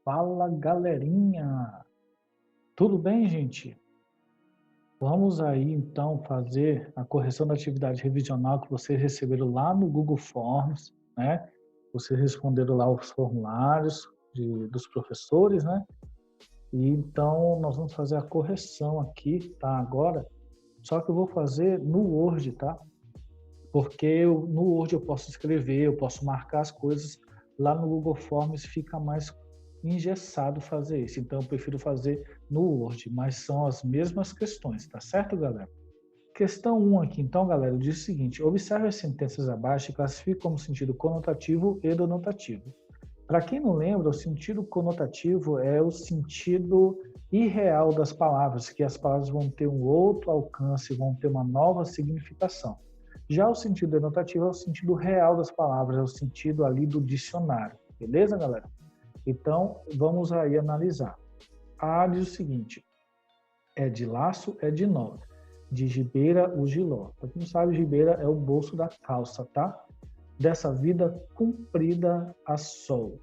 Fala, galerinha! Tudo bem, gente? Vamos aí então fazer a correção da atividade revisional que vocês receberam lá no Google Forms, né? Vocês responderam lá os formulários dos professores, né? E então nós vamos fazer a correção aqui, tá? Agora, só que eu vou fazer no Word, tá? Porque no Word eu posso escrever, eu posso marcar as coisas. Lá no Google Forms fica mais engessado fazer isso. Então eu prefiro fazer no Word, mas são as mesmas questões, tá certo, galera? Questão 1 aqui, então, galera, diz o seguinte: observe as sentenças abaixo e classifique como sentido conotativo e denotativo. Para quem não lembra, o sentido conotativo é o sentido irreal das palavras, que as palavras vão ter um outro alcance, vão ter uma nova significação. Já o sentido denotativo é o sentido real das palavras, é o sentido ali do dicionário. Beleza, galera? Então, vamos aí analisar. A diz o seguinte: é de laço, é de nó. De gibeira, o giló. Para quem não sabe, gibeira é o bolso da calça, tá? Dessa vida cumprida a sol.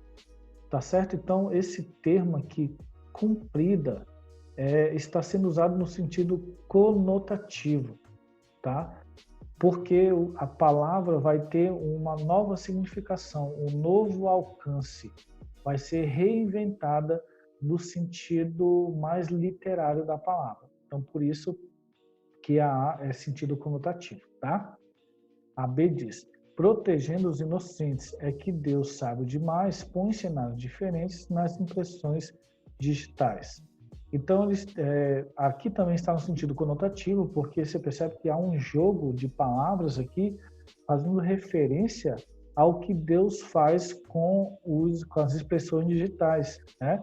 Tá certo? Então, esse termo aqui, cumprida, está sendo usado no sentido conotativo, tá? Porque a palavra vai ter uma nova significação, um novo alcance, vai ser reinventada no sentido mais literário da palavra. Então, por isso que a A é sentido conotativo, tá? A B diz: protegendo os inocentes é que Deus sabe demais, põe cenários diferentes nas impressões digitais. Então, aqui também está no sentido conotativo, porque você percebe que há um jogo de palavras aqui fazendo referência ao que Deus faz com as expressões digitais, né?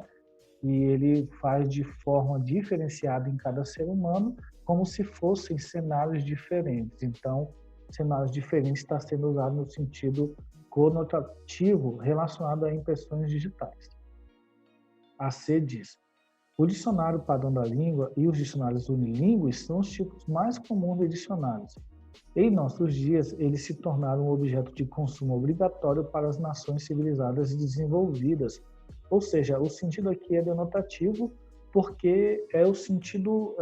E ele faz de forma diferenciada em cada ser humano, como se fossem cenários diferentes. Então, cenários diferentes está sendo usado no sentido conotativo relacionado a impressões digitais. A C diz: o dicionário padrão da língua e os dicionários unilingües são os tipos mais comuns de dicionários. Em nossos dias, eles se tornaram um objeto de consumo obrigatório para as nações civilizadas e desenvolvidas. Ou seja, o sentido aqui é denotativo, porque é o sentido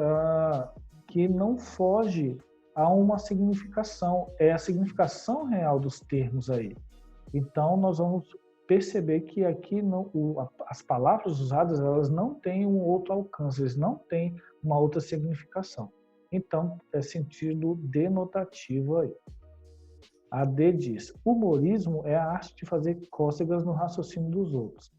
que não foge a uma significação, é a significação real dos termos aí. Então, nós vamos perceber que aqui as palavras usadas elas não têm um outro alcance, eles não têm uma outra significação. Então, é sentido denotativo aí. A D diz: humorismo é a arte de fazer cócegas no raciocínio dos outros.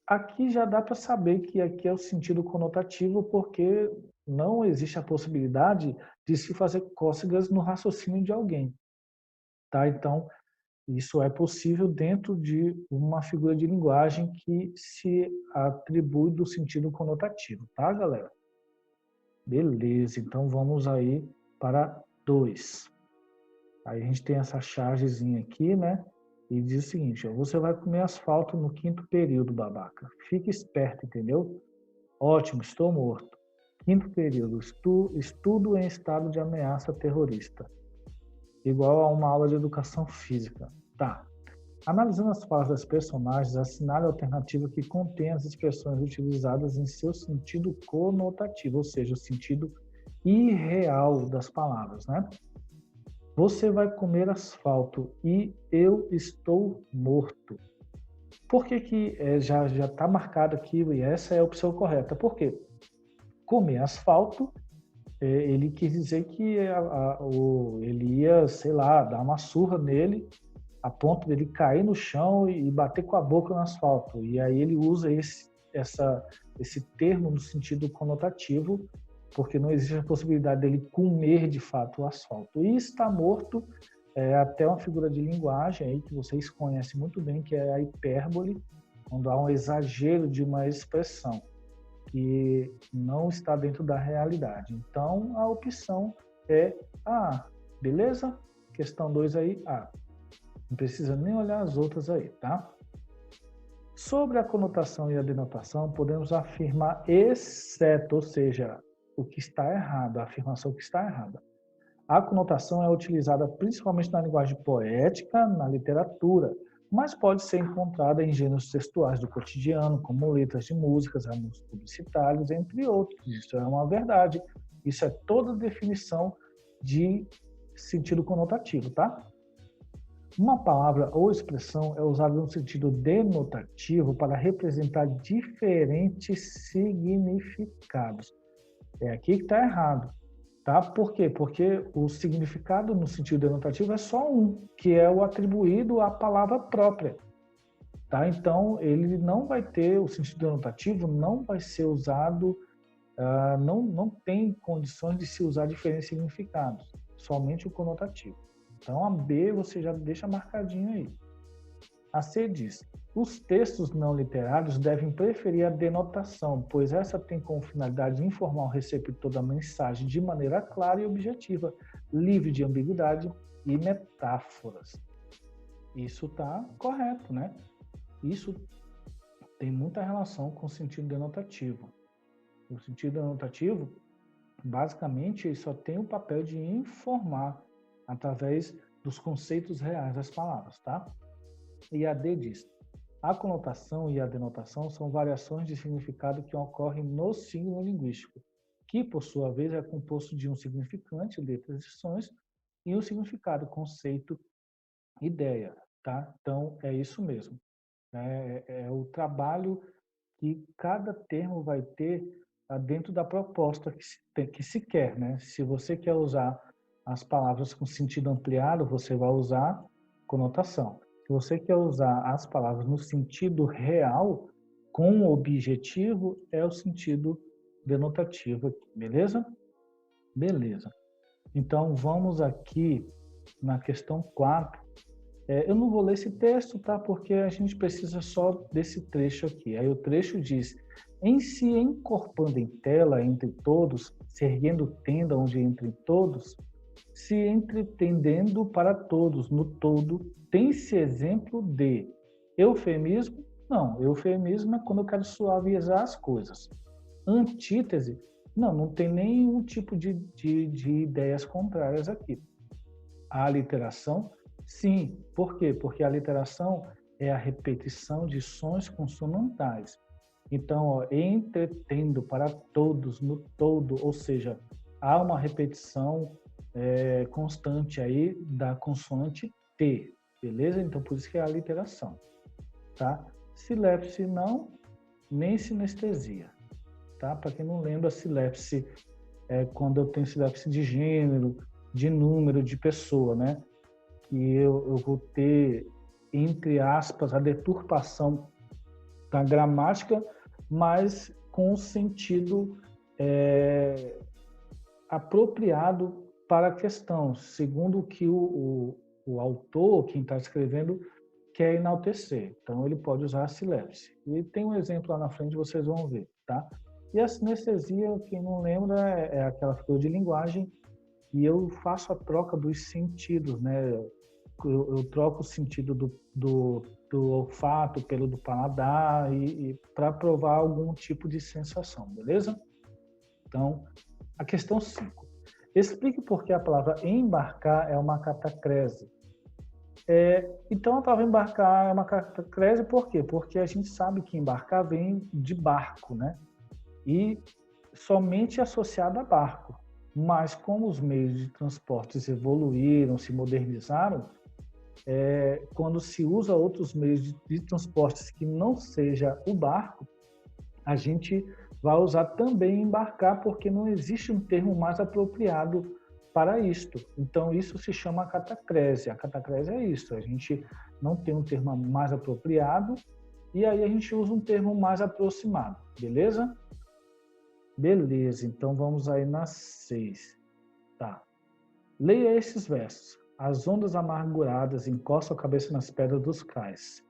Aqui já dá para saber que aqui é o sentido conotativo, porque não existe a possibilidade de se fazer cócegas no raciocínio de alguém. Tá? Então, isso é possível dentro de uma figura de linguagem que se atribui do sentido conotativo, tá, galera? Beleza, então vamos aí para 2. Aí a gente tem essa chargezinha aqui, né? E diz o seguinte: ó, você vai comer asfalto no 5º período, babaca. Fique esperto, entendeu? Ótimo, estou morto. 5º período, estudo em estado de ameaça terrorista. Igual a uma aula de educação física. Tá. Analisando as falas das personagens, assinale a alternativa que contém as expressões utilizadas em seu sentido conotativo, ou seja, o sentido irreal das palavras, né? Você vai comer asfalto e eu estou morto. Por que já está marcado aqui e essa é a opção correta? Por quê? Comer asfalto, ele quis dizer que ele ia, sei lá, dar uma surra nele a ponto dele cair no chão e bater com a boca no asfalto. E aí ele usa esse termo no sentido conotativo, porque não existe a possibilidade dele comer de fato o asfalto. E está morto é até uma figura de linguagem aí que vocês conhecem muito bem, que é a hipérbole, quando há um exagero de uma expressão que não está dentro da realidade. Então, a opção é A. Beleza? Questão 2 aí, A. Não precisa nem olhar as outras aí, tá? Sobre a conotação e a denotação, podemos afirmar exceto, ou seja, o que está errado, a afirmação que está errada. A conotação é utilizada principalmente na linguagem poética, na literatura, mas pode ser encontrada em gêneros textuais do cotidiano, como letras de músicas, anúncios publicitários, entre outros. Isso é uma verdade. Isso é toda definição de sentido conotativo, tá? Uma palavra ou expressão é usada no sentido denotativo para representar diferentes significados. É aqui que está errado, tá? Por quê? Porque o significado no sentido denotativo é só um, que é o atribuído à palavra própria, tá? Então, ele não vai ter, o sentido denotativo não vai ser usado, não tem condições de se usar diferentes significados, somente o conotativo. Então, a B você já deixa marcadinho aí. A C diz: os textos não literários devem preferir a denotação, pois essa tem como finalidade informar o receptor da mensagem de maneira clara e objetiva, livre de ambiguidade e metáforas. Isso está correto, né? Isso tem muita relação com o sentido denotativo. O sentido denotativo, basicamente, ele só tem o papel de informar através dos conceitos reais das palavras, tá? E a D diz: a conotação e a denotação são variações de significado que ocorrem no signo linguístico, que, por sua vez, é composto de um significante, letras e sons, e um significado, conceito, ideia, tá? Então, é isso mesmo. É o trabalho que cada termo vai ter dentro da proposta que se quer, né? Se você quer usar as palavras com sentido ampliado, você vai usar conotação. Se você quer usar as palavras no sentido real, com objetivo, é o sentido denotativo, beleza? Beleza. Então, vamos aqui na questão 4. Eu não vou ler esse texto, tá? Porque a gente precisa só desse trecho aqui. Aí o trecho diz: em se encorpando em tela entre todos, se erguendo tenda onde entre todos, se entretendendo para todos, no todo, tem-se exemplo de eufemismo? Não, eufemismo é quando eu quero suavizar as coisas. Antítese? Não tem nenhum tipo de ideias contrárias aqui. A aliteração? Sim. Por quê? Porque a aliteração é a repetição de sons consonantais. Então, entretendo para todos, no todo, ou seja, há uma repetição constante aí da consoante T, beleza? Então, por isso que é a aliteração, tá? Silepse não, nem sinestesia, tá? Para quem não lembra, silepse é quando eu tenho silepse de gênero, de número, de pessoa, né? Que eu vou ter, entre aspas, a deturpação da gramática, mas com o sentido apropriado para a questão, segundo o que o autor, quem está escrevendo, quer enaltecer. Então, ele pode usar a silepse. E tem um exemplo lá na frente, vocês vão ver, tá? E a sinestesia, quem não lembra, é aquela figura de linguagem e eu faço a troca dos sentidos, né? Eu troco o sentido do olfato pelo do paladar e para provar algum tipo de sensação, beleza? Então, a questão 5. Explique por que a palavra embarcar é uma catacrese. Então, a palavra embarcar é uma catacrese por quê? Porque a gente sabe que embarcar vem de barco, né? E somente associado a barco. Mas como os meios de transportes evoluíram, se modernizaram, quando se usa outros meios de transportes que não seja o barco, a gente vai usar também embarcar, porque não existe um termo mais apropriado para isto. Então, isso se chama catacrese. A catacrese é isso, a gente não tem um termo mais apropriado e aí a gente usa um termo mais aproximado, beleza? Beleza, então vamos aí na 6. Tá. Leia esses versos. As ondas amarguradas encostam a cabeça nas pedras dos cais.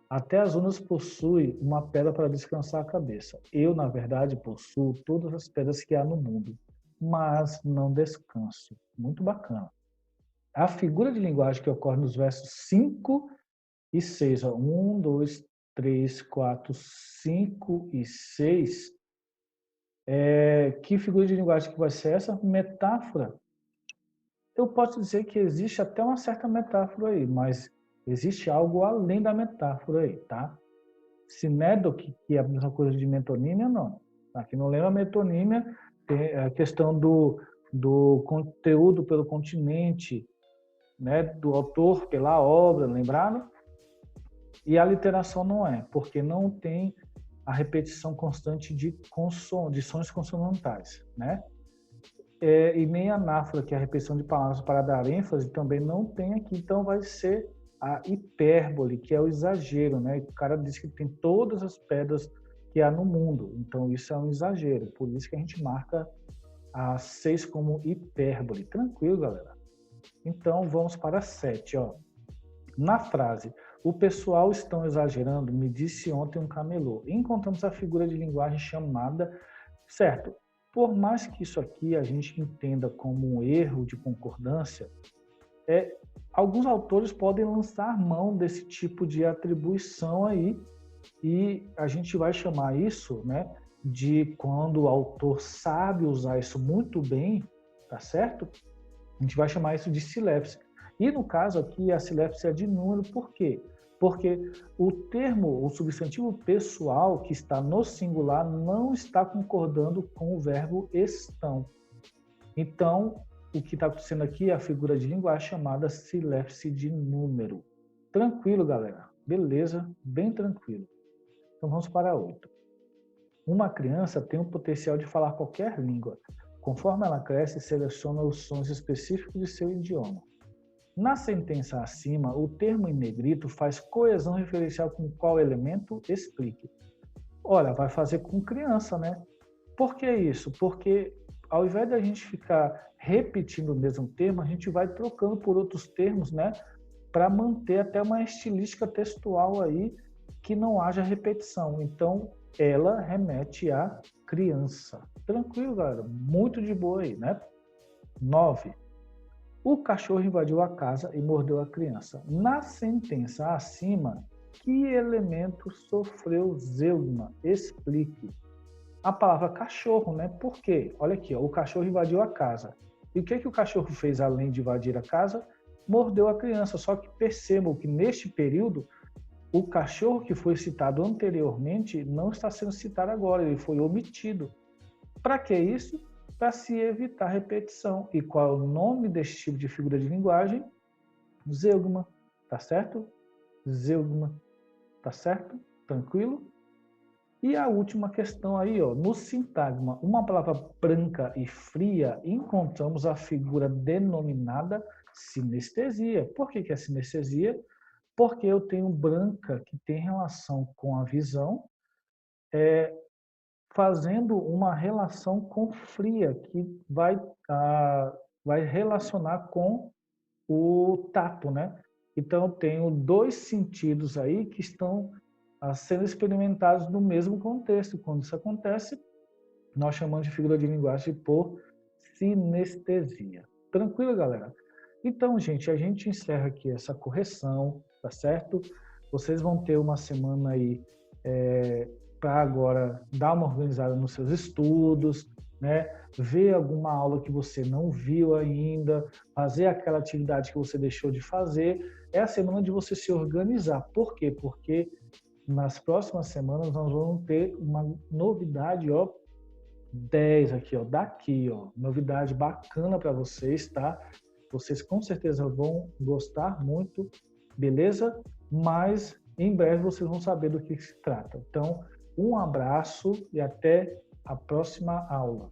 Até as ondas possuem uma pedra para descansar a cabeça. Eu, na verdade, possuo todas as pedras que há no mundo, mas não descanso. Muito bacana. A figura de linguagem que ocorre nos versos 5 e 6, 1, 2, 3, 4, 5 e 6, que figura de linguagem que vai ser essa? Metáfora. Eu posso dizer que existe até uma certa metáfora aí, mas Existe algo além da metáfora aí, tá? Sinédoque, que é a mesma coisa de metonímia, não. Aqui no lema metonímia tem a questão do conteúdo pelo continente, né, do autor pela obra, lembraram? E a literação não é, porque não tem a repetição constante de sons consonantais, né? E nem a anáfora, que é a repetição de palavras para dar ênfase, também não tem aqui. Então vai ser a hipérbole, que é o exagero, né? O cara diz que tem todas as pedras que há no mundo. Então isso é um exagero. Por isso que a gente marca a 6 como hipérbole. Tranquilo, galera? Então vamos para a 7, ó. Na frase, o pessoal estão exagerando, me disse ontem um camelô. Encontramos a figura de linguagem chamada, certo? Por mais que isso aqui a gente entenda como um erro de concordância, alguns autores podem lançar mão desse tipo de atribuição aí, e a gente vai chamar isso, né, de quando o autor sabe usar isso muito bem, tá certo? A gente vai chamar isso de silepse. E no caso aqui, a silepse é de número, por quê? Porque o termo, o substantivo pessoal que está no singular não está concordando com o verbo estão. Então, o que está acontecendo aqui é a figura de linguagem chamada silepse de número. Tranquilo, galera? Beleza? Bem tranquilo. Então vamos para 8. Uma criança tem o potencial de falar qualquer língua. Conforme ela cresce, seleciona os sons específicos de seu idioma. Na sentença acima, o termo em negrito faz coesão referencial com qual elemento? Explique. Olha, vai fazer com criança, né? Por que isso? Porque ao invés de a gente ficar repetindo o mesmo termo, a gente vai trocando por outros termos, né? Para manter até uma estilística textual aí que não haja repetição. Então, ela remete à criança. Tranquilo, galera? Muito de boa aí, né? 9. O cachorro invadiu a casa e mordeu a criança. Na sentença acima, que elemento sofreu zeugma? Explique. A palavra cachorro, né? Por quê? Olha aqui, ó, o cachorro invadiu a casa. E o que o cachorro fez além de invadir a casa? Mordeu a criança. Só que percebam que neste período, o cachorro que foi citado anteriormente não está sendo citado agora, ele foi omitido. Para que isso? Para se evitar repetição. E qual é o nome desse tipo de figura de linguagem? Zeugma, tá certo? Zeugma, tá certo? Tranquilo? E a última questão aí, ó, no sintagma, uma palavra branca e fria, encontramos a figura denominada sinestesia. Por que é sinestesia? Porque eu tenho branca que tem relação com a visão, fazendo uma relação com fria, que vai relacionar com o tato, né? Então, eu tenho dois sentidos aí que estão sendo experimentados no mesmo contexto. Quando isso acontece, nós chamamos de figura de linguagem por sinestesia. Tranquilo, galera? Então, gente, a gente encerra aqui essa correção, tá certo? Vocês vão ter uma semana aí para agora dar uma organizada nos seus estudos, né? Ver alguma aula que você não viu ainda, fazer aquela atividade que você deixou de fazer. É a semana de você se organizar. Por quê? Porque nas próximas semanas nós vamos ter uma novidade, ó, 10 aqui, ó, daqui, ó, novidade bacana para vocês, tá? Vocês com certeza vão gostar muito, beleza? Mas em breve vocês vão saber do que se trata. Então, um abraço e até a próxima aula.